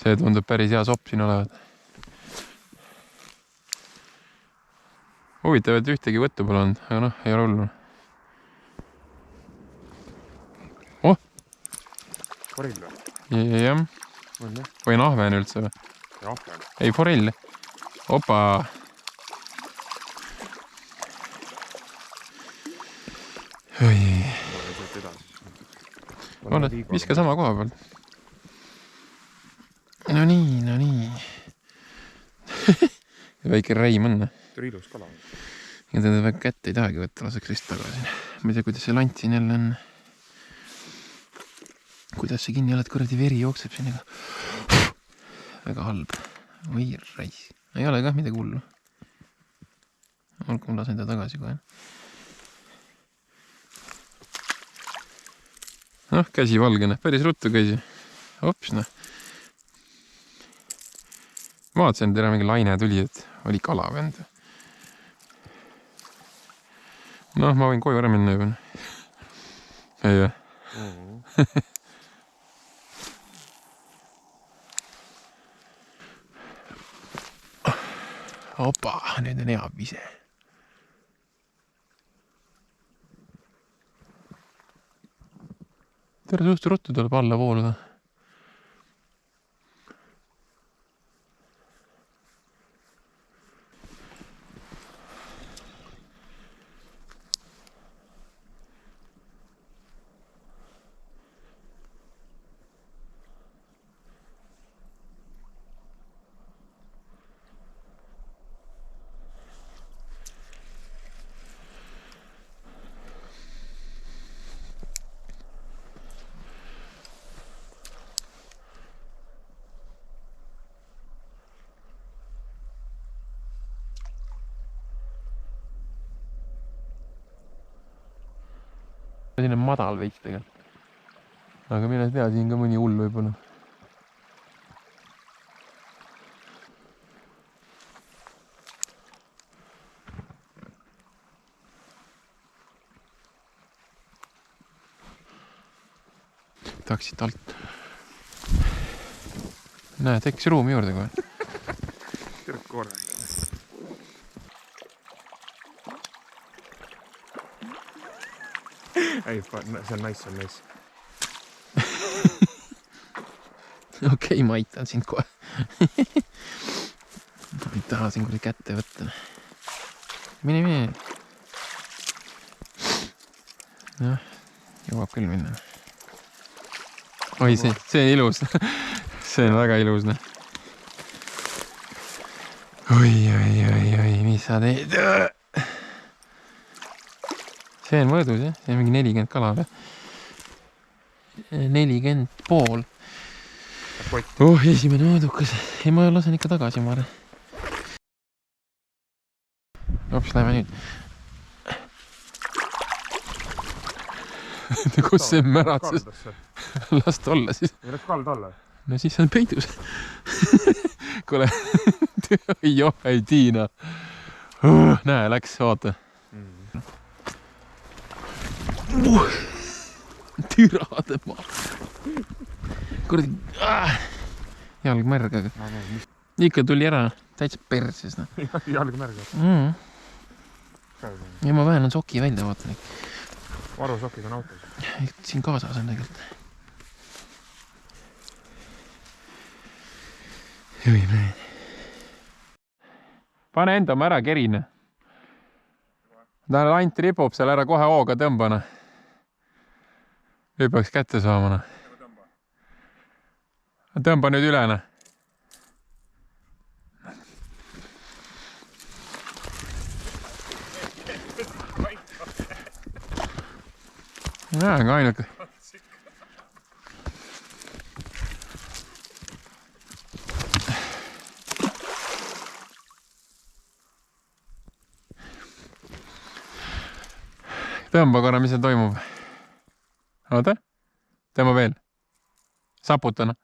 See tundub päris hea sopp siin olevat. Huvitav, et ühtegi võttu pole olnud, aga noh, ei ole hullu. Oh! Forell või? Jah. Või on ahven üldse või? Ahven. Ei, forell. Opa! Oi. Ole, viska sama koha peal. No nii. Väike räim on. See on ilus kala. Ja teda väga kätte ei tahagi võtta, laseks vist tagasi. Ma ei tea, kuidas see lant siin jälle on. Kuidas see kinni oled, kuradi veri jookseb siin. Väga halb. Või rais. Ei ole kah midagi hullu. Olgu, ma lasen ta tagasi kohe. Noh, käsi valgene. Päris ruttu käsi. Hops, noh. Vaatasin, et mingi laine tuli, et oli kala vend. Noh, ma võin koju ära minna juba. Ei või? Opa, nüüd on hea vise. Tere suht ruttu tuleb alla vooluda. Siin on madal veits tegelikult. Aga mine tea, siin ka mõni hull võib-olla. Tahaksid alt. Näe, tekkis ruumi juurde kohe. Tere korra. Ei, see on nice. Okei, ma aitan sind kohe. Ma ei taha siin kuule kätte võtta. Mine. Noh, jõuab küll minna. Oi, see on ilus. See on väga ilus. Oi, mis sa teed? See on mõõdus, jah? See on mingi 40 kala või? 40 pool. Esimene mõõdukas. Ei, ma lasen ikka tagasi, ma arvan. Hops, lähme nüüd. Kus see märatses? Las ta olla siis. Ei läks kald alla? No siis on peidus. Kuule, ei Tiina. Näe, läks, vaata. Türade maa. Kuradi, jalg märg, aga ikka tuli ära, täitsa perses. Jalg märg. Ja ma vähen on soki välja, vaatan. Varusokid on autos. Siin kaasas on tegelikult. Jõi mehed. Pane enda ma ära kerine. Ta lant ripub seal ära kohe hooga tõmbana. Või peaks kätte saamana. Tõmba nüüd ülene. Näen ka ainuke. Tõmba korra, mis seal toimub. Oota. Tõmba veel. Saputana.